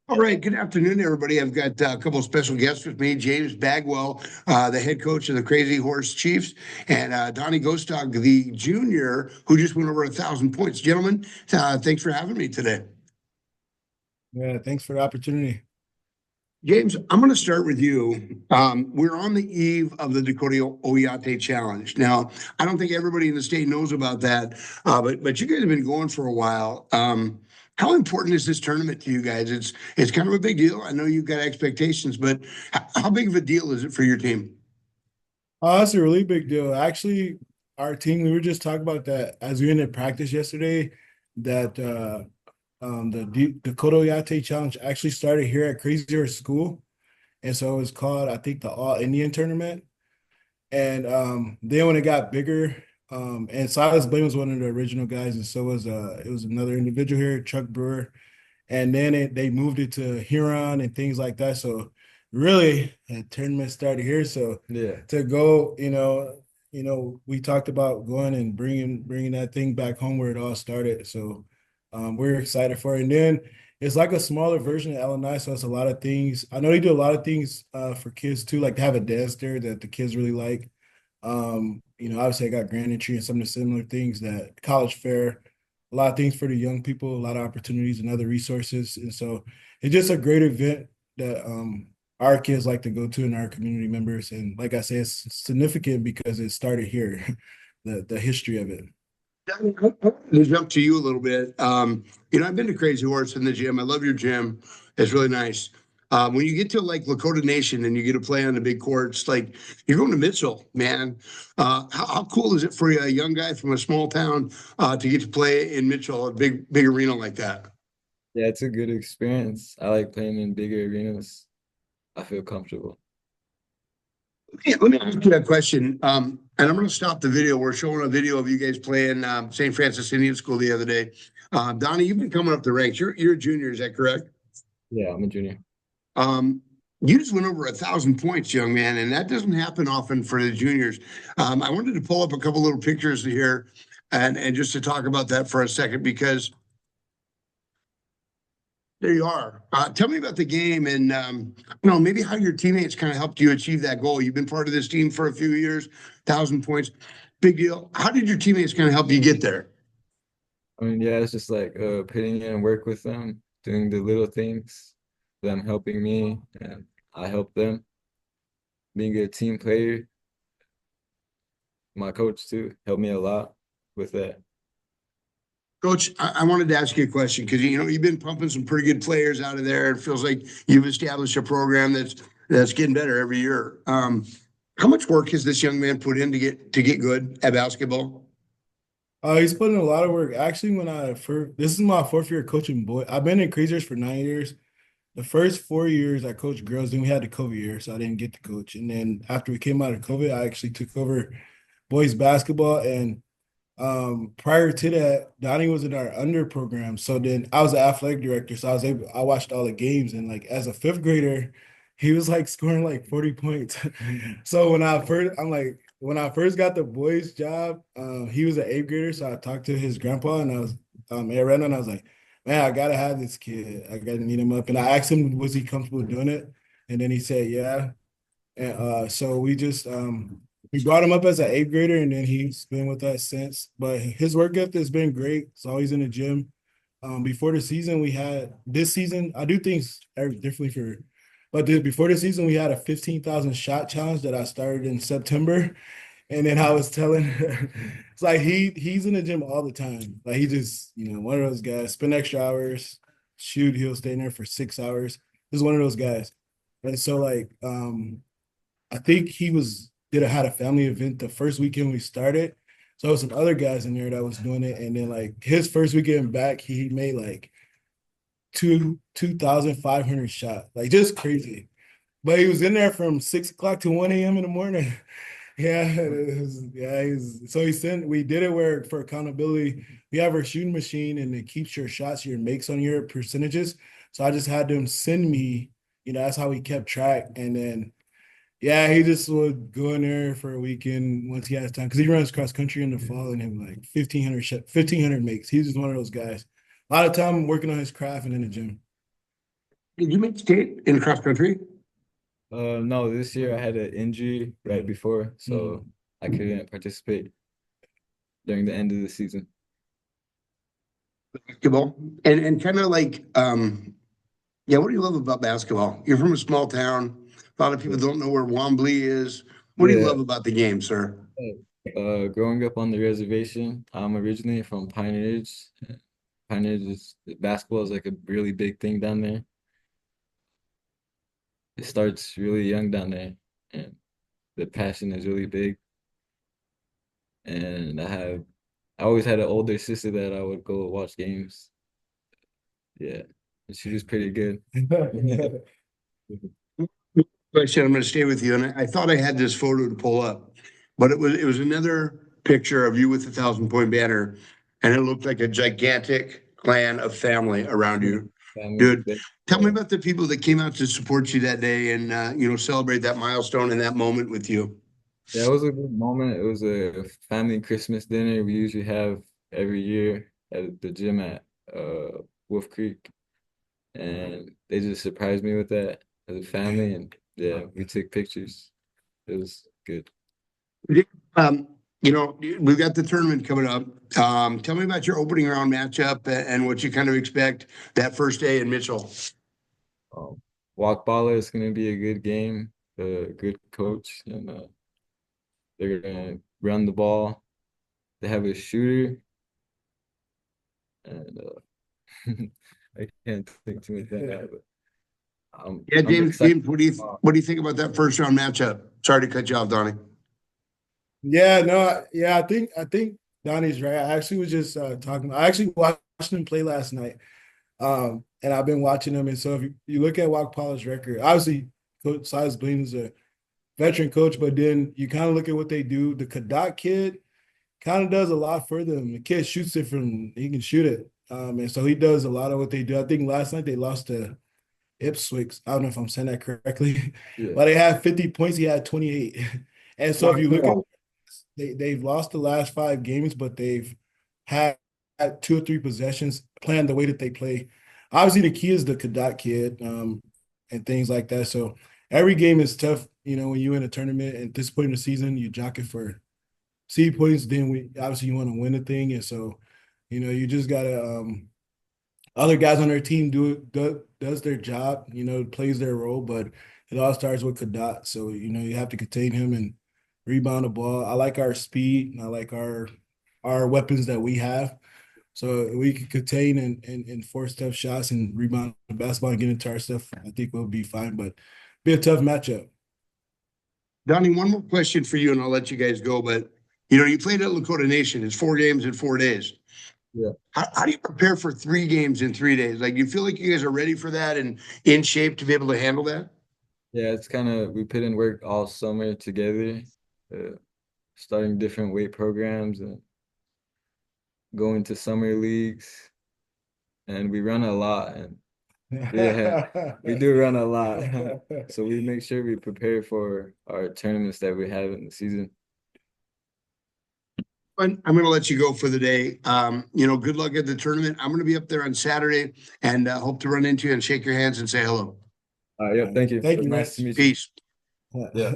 All right, good afternoon, everybody. I've got a couple of special guests with me. James Bagwell, the head coach of the Crazy Horse Chiefs, and Donnie Ghost Dog, the junior, who just went over 1,000 points. Gentlemen, thanks for having me today. Yeah, thanks for the opportunity. James, I'm going to start with you. We're on the eve of the Dakota Oyate Challenge. Now, I don't think everybody in the state knows about that, but you guys have been going for a while. How important is this tournament to you guys? It's kind of a big deal. I know you've got expectations, but how big of a deal is it for your team? Oh, that's a really big deal. Actually, our team, we were just talking about that as we ended practice yesterday, that Dakota Oyate Challenge actually started here at Crazy Horse School. And so it was called, I think, the All Indian Tournament. And then when it got bigger, and Silas Blaine was one of the original guys, and so was it was another individual here, Chuck Brewer. And then they moved it to Huron and things like that. So really, the tournament started here. So Yeah, to go, we talked about going and bringing that thing back home where it all started. So we're excited for it. And then it's like a smaller version of LNI, so it's a lot of things. I know they do a lot of things for kids too, like they have a dance there that the kids really like. Obviously I got grand entry and some of the similar things that college fair, a lot of things for the young people, a lot of opportunities and other resources. And so it's just a great event that our kids like to go to and our community members. And like I said, it's significant because it started here, the history of it. To jump to you a little bit, I've been to Crazy Horse in the gym. I love your gym. It's really nice. When you get to like Lakota Nation and you get to play on the big courts, like you're going to Mitchell, man. How cool is it for a young guy from a small town to get to play in Mitchell, a big arena like that? yeah, it's a good experience. I like playing in bigger arenas. I feel comfortable. Yeah, let me ask you that question. And I'm going to stop the video. We're showing a video of you guys playing St. Francis Indian School the other day. Donnie, you've been coming up the ranks. You're a junior, is that correct? Yeah, I'm a junior. Um, you just went over 1,000 points, young man, and that doesn't happen often for the juniors. I wanted to pull up a couple little pictures here and just to talk about that for a second because there you are. Tell me about the game and maybe how your teammates kind of helped you achieve that goal. You've been part of this team for a few years, 1,000 points, big deal. How did your teammates kind of help you get there? I mean, yeah, it's just like putting in work with them, doing the little things, them helping me, and I help them. Being a team player, my coach too helped me a lot with that. Coach, I wanted to ask you a question because you've been pumping some pretty good players out of there. It feels like you've established a program that's getting better every year. How much work has this young man put in to get good at basketball? He's putting a lot of work. Actually, this is my fourth year coaching boy. I've been in Crazers for 9 years. The first 4 years I coached girls, then we had the COVID year, so I didn't get to coach. And then after we came out of COVID, I actually took over boys basketball. And prior to that, Donnie was in our under program. So then I was the athletic director. So I watched all the games. And like as a fifth grader, he was like scoring like 40 points. So when I first got the boys job, he was an eighth grader. So I talked to his grandpa and I was Aaron, and I was like, man, I gotta have this kid. I gotta meet him up. And I asked him, was he comfortable doing it? And then he said, yeah. And so we brought him up as an eighth grader, and then he's been with us since. But his work ethic has been great. He's always in the gym. Before the season, we had this season. I do things differently before the season, we had a 15,000 shot challenge that I started in September. And then I was telling, it's like he's in the gym all the time. Like he just, one of those guys, spend extra hours, shoot, he'll stay in there for 6 hours. He's one of those guys. And so like I think he had a family event the first weekend we started. So there was some other guys in there that was doing it. And then like his first weekend back, he made like 2,500 shot, like just crazy. But he was in there from 6 o'clock to 1 a.m. in the morning. Yeah, we did it where for accountability, we have our shooting machine and it keeps your shots, your makes on your percentages. So I just had them send me, that's how we kept track. And then yeah, he just would go in there for a weekend once he has time because he runs cross country in the fall and him like 1,500 makes. He's just one of those guys. A lot of time working on his craft and in the gym. Did you make state in cross country? No, this year I had an injury right before, so I couldn't participate during the end of the season. Basketball and kind of like yeah, what do you love about basketball? You're from a small town. A lot of people don't know where Wembley is. What do you Yeah. love about the game, sir? Growing up on the reservation, I'm originally from Pine Ridge. Pine Ridge is basketball is like a really big thing down there. It starts really young down there, and the passion is really big. And I always had an older sister that I would go watch games. Yeah, and she was pretty good. Question, I'm going to stay with you, and I thought I had this photo to pull up, but it was another picture of you with the 1,000 point banner, and it looked like a gigantic clan of family around you, Family was dude. big. Tell me about the people that came out to support you that day and celebrate that milestone and that moment with you. Yeah, it was a good moment. It was a family Christmas dinner we usually have every year at the gym at Wolf Creek, and they just surprised me with that as a family, and yeah, we took pictures. It was good. Um, we've got the tournament coming up. Tell me about your opening round matchup and what you kind of expect that first day in Mitchell. Um, Walk Baller is going to be a good game, a good coach, and they're going to run the ball. They have a shooter, and I can't think too much right now, but Yeah, I'm James, excited. what do you think about that first round matchup? Sorry to cut you off, Donnie. Yeah, no, yeah, I think Donnie's right. I actually was just talking. I actually watched him play last night. And I've been watching him. And so if you look at Wak Paula's record, obviously Coach Silas Blaine is a veteran coach, but then you kind of look at what they do. The Kadat kid kind of does a lot for them. The kid shoots it from he can shoot it. And so he does a lot of what they do. I think last night they lost to Ipswich. I don't know if I'm saying that correctly, Yeah. but they had 50 points. He had 28. And so if you look at they've lost the last 5 games, but they've had 2 or 3 possessions playing the way that they play. Obviously, the key is the Kadat kid, and things like that. So every game is tough. When you're in a tournament at this point in the season, you jockey for seed points. Then we obviously you want to win the thing, and so you just gotta other guys on their team does their job. Plays their role, but it all starts with Kadat. So you have to contain him and rebound the ball. I like our speed. And I like our weapons that we have. So we can contain and force tough shots and rebound the basketball and get into our stuff. I think we'll be fine, but be a tough matchup. Donnie, one more question for you, and I'll let you guys go. But you played at Lakota Nation. It's 4 games in 4 days. Yeah. How do you prepare for 3 games in 3 days? Like, you feel like you guys are ready for that and in shape to be able to handle that? Yeah, it's kind of we put in work all summer together, uh, starting different weight programs and going to summer leagues, and we run a lot. And yeah, we do run a lot. So we make sure we prepare for our tournaments that we have in the season. I'm going to let you go for the day. Good luck at the tournament. I'm going to be up there on Saturday and hope to run into you and shake your hands and say hello. Yeah, thank you. Thank you, Nice Rich. to meet you. Peace. Yeah.